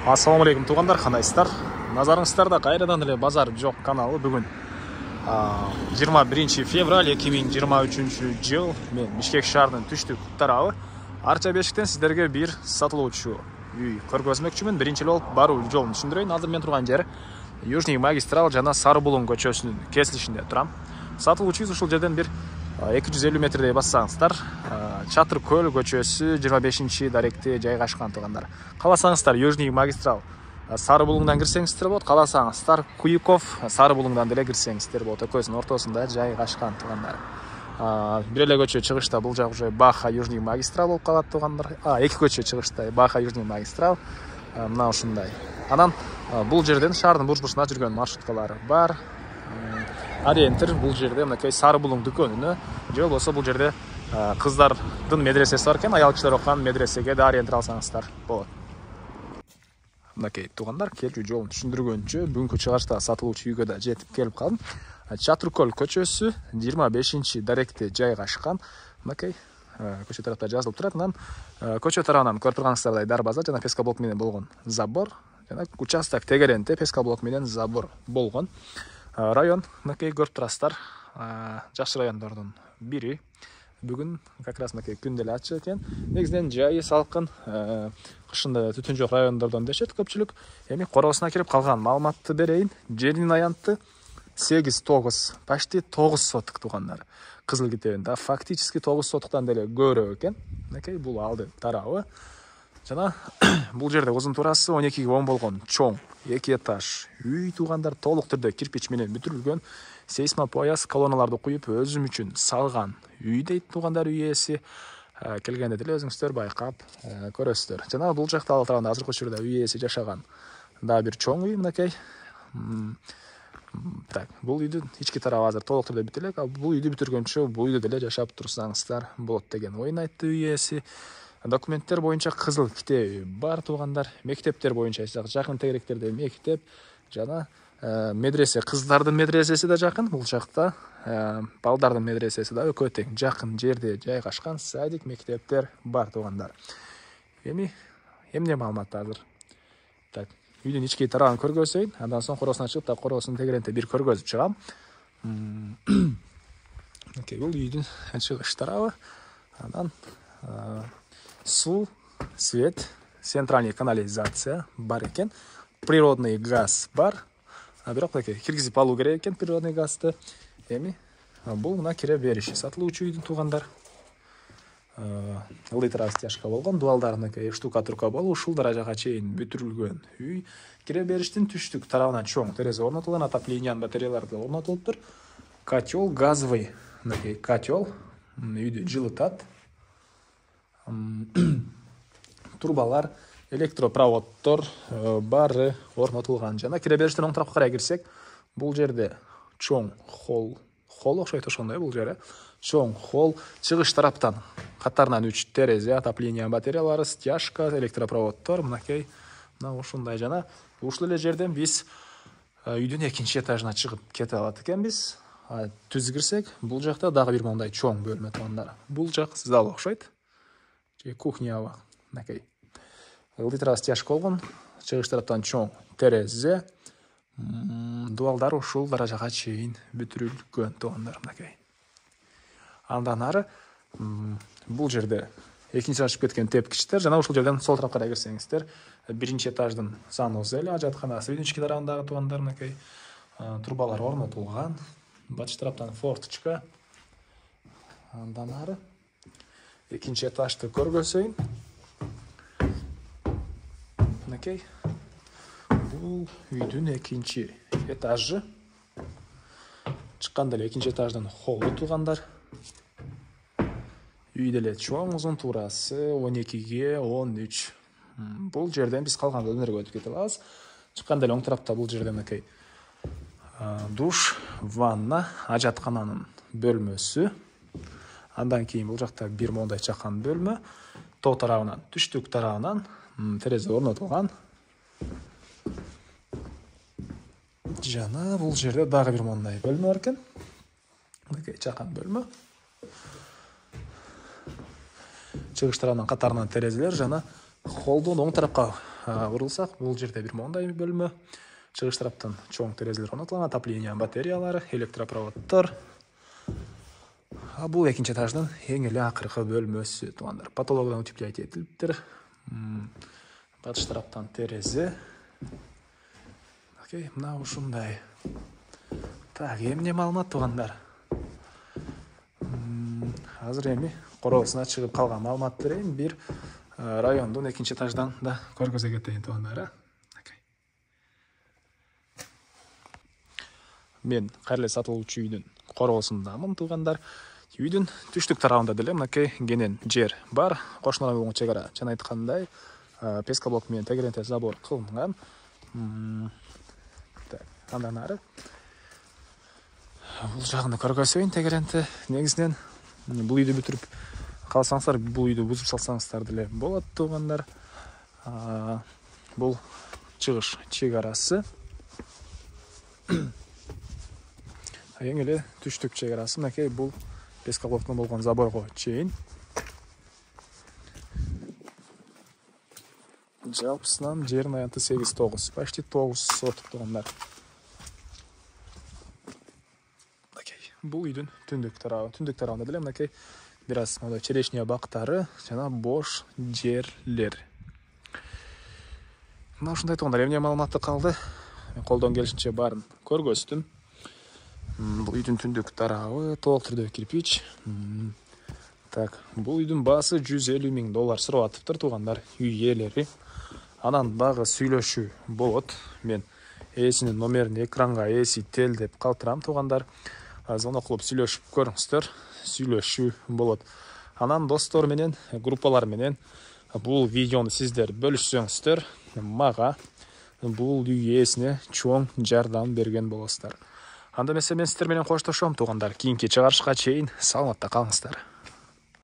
Ассалаумағалейкум туғандар, қандайсыздар? Назарыңыздарда қайрадан эле базар жоқ каналы. Бүгін 21 февраль 2023 жыл. Мен Бишкек шаарынын түштүк тарабы Арча Бешиктен сиздерге бир сатылуучу үй көргөзмөкчүмүн. Биринчи болуп баруу жолун түшүндүрөйүн. Азыр мен турган жер Южный магистрал жана Сары Булуң көчөсүнүн кесилишинде турам. Сатылуучу ушул жерден бир 250 метрдей бассаңыздар, Чатыр көл көчөсү 25 даректе жайгашкан тугандар. Кааласаңыздар Южный магистрал Сары Булуңдан кирсеңиздер болот, кааласаңыздар Куйков Сары Булуңдан деле кирсеңиздер болот. Экөөсүнүн ортосунда жайгашкан тугандар. Бир эле көчө чыгышта бул жак уже Баха Южный магистрал болуп калат тугандар. Эки көчө чыгышта Баха Южный магистрал. Мына ушундай. Анан бул жерден шаардын бурч-бурчуна жүргөн маршруткалар бар. Ориентир бул жерде мынакей Сары Булуң дүкөнүнө, же болбосо бул жерде кыздардын медресеси бар экен, аял кишилер окуган медресеге да ориентир алсаңыздар болот. Мынакей тугандар, келүү жолун түшүндүргөнчө бүгүнкү чыгышта сатылуучу үйгө да жетип келип калдым. Чатыр көл көчөсү 25 даректе жайгашкан. Мынакей көчө тарапта жазылып турат. Анан көчө тарабынан көрүп турганыңыздардай дарбаза жана пескоблок менен болгон забор, жана участок тегеренте пескоблок менен забор болгон. Район, мынакей көрүп турасыздар, жакшы райондордун бири. Бүгүн как раз мынакей күн деле ачык экен. Негизинен жайы салкын, кышында түтүн жок райондордон дешет көпчүлүк. Эми короосуна кирип калган маалыматты берейин. Жердин аянты 8-9, почти 9 соток тугандар. Кызыл китебинде фактически 9 соттуктан деле көбүрөөк экен. Мынакей бул алды тарабы. Жана бул жерде узун турасы 12-ге 10 болгон чоң 2 этаж үй тугандар, толук түрдө кирпич менен бүтүрүлгөн. Сейсмопояс колонналарды куюп өзүм үчүн салган үй дейт тугандар үй ээси. Келгенде деле өзүңүздөр байкап көрөсүздөр. Жана бул жакта ал тарабында азыркы учурда үй ээси жашаган дагы бир чоң үй мынакей. Так, бул үйдүн ички тарабы азыр толук түрдө бүтө элек. Бул үйдү бүтүргөнчө бул үйдө деле жашап турсаңыздар болот деген оюн айтты үй ээси. Документтер боюнча кызыл китеби бар тугандар. Мектептер боюнча жакын тегеректерде мектеп жана медресе, кыздардын медресеси да жакын. Бул жакта балдардын медресеси да өкө тең жакын жерде жайгашкан. Садик, мектептер бар тугандар. Эми эмне маалымат азыр? Так, үйдүн ички тарабын көргөзөйүн. Андан соң короосуна чыгып, да короосунун тегеренте бир көргөзүп чыгам. Окей, бул үйдүн чыгыш тарабы. Анан суу, свет, центральный канализация бар экен. Природный газ бар. Бирок мынакей киргизип алуу керек экен природный газды. Эми бул мына кире бериши сатылуучу үйдүн тугандар. Ылдый стяжка болгон, дуалдар мынакей штукатурка болуп, ушул даражага чейин бүтүрүлгөн үй. Кире бериштин түштүк тарабынан чоң терезе орнотулган, отоплениянын батареялары орнотулуптур. Котел газовый, мынакей котел үйдү жылытат. Турбалар, электропроводдор бары орнотулган. Жана кире бериштен оң тарапка карай кирсек, бул жерде чоң холл окшойт ошондой бул жери. Чоң холл, чыгыш тараптан катарынан 3 терезе, отопление батареялары, стяжка, электропроводдор, мынакей мына ушундай. Жана ушул эле жерден биз үйдүн 2-чи этажына чыгып кете алат экенбиз. Түз кирсек, бул жакта дагы бир мондай чоң бөлмө тугандар. Бул жак зал окшойт. Кухня бар, мынакей. Ылдый стяжка болгон, чыгыш тараптан чоң терезе, дуалдар ушул даражага чейин бүтүрүлгөн тугандар мынакей. Андан ары бул жерде экинчи ашып кеткен тепкичтер, жана ушул жерден сол тарапка карай кирсеңиздер, биринчи этаждын санузели, ажатканасы ички тарабындагы тугандар мынакей. Турбалар орнотулган, бач тараптан форточка. Андан ары экинчи этажды көргөзөйүн. Мынакей. Бул үйдүн экинчи этажы. Чыкканда эле экинчи этаждын холлу тугандар. Үй деле чоң, узун турасы 12-ге 13. Бул жерден биз калган бөлмөлөргө өтүп кете алабыз. Чыкканда эле оң тарапта бул жерде мынакей душ, ванна, ажаткананын бөлмөсү. Андан кийин бул жакта бир мондай чакан бөлмө, тоо тарабынан, түштүк тарабынан терезе орнотулган. Жана бул жерде дагы бир мондай бөлмө бар экен. Мынакей чакан бөлмө. Чыгыш тарабынан катарынан терезелер жана холдун оң тарапка урулсак, бул жерде бир мондай бөлмө. Чыгыш тараптан чоң терезелер орнотулган, отопление батареялары, электропроводдор. Бул экинчи этаждын эң эле акыркы бөлмөсү туугандар. Потологдон утеплять этилиптир. Батыш тараптан терезе. Окей, мына ушундай. Так, эмне маалымат туугандар? Азыр эми короосуна чыгып калган маалымат берейин. Бир райондун экинчи этаждан да көргөзө кетейин туугандар. Мен кайрыле сатылуучу үйдүн короосундамын туугандар. Үйдүн түштүк тарабында деле мынакей кенен жер бар. Кошуналар болгон чек ара. Жана айткандай, пескоблок менен тегеренте забор кылынган. Так, андан ары бул жагын көргөзөйүн. Тегеренте негизинен бул үйдү бүтүрүп калсаңыздар, бул үйдү бузуп салсаңыздар деле болот туугандар. Бул чыгыш чек арасы. Эң эле түштүк чек арасы мынакей бул пескоблоктон болгон заборго чейин. Жалпысынан жердин аянты 8-9, почти 9 соток туугандар. Бул үйдүн түндүк тарабында деле мынакей бир аз мондай черешня бактары жана бош жерлер. Мына ушундай туугандар, эмне маалыматы калды? Мен колдон келишинче баарын көргөздүм. Бул үйдүн түндүк тарабы толук түрдө кирпич. Так, бул үйдүн баасы $150 000 сурап атыптыр туугандар, үй ээлери. Анан дагы сүйлөшүү болот. Мен ээсинин номерин экранга ээси телдеп калтырам туугандар. Звонок кылып сүйлөшүп көрүңүздөр. Сүйлөшүү болот. Анан достор менен, группалар менен бул видеону сиздер бөлүшсөңүздөр, мага бул үй ээсине чоң жардам берген болосуздар. Анда эмесе мен сиздер менен коштошом туугандар. Кийинки чыгарышка чейин саламатта калыңыздар.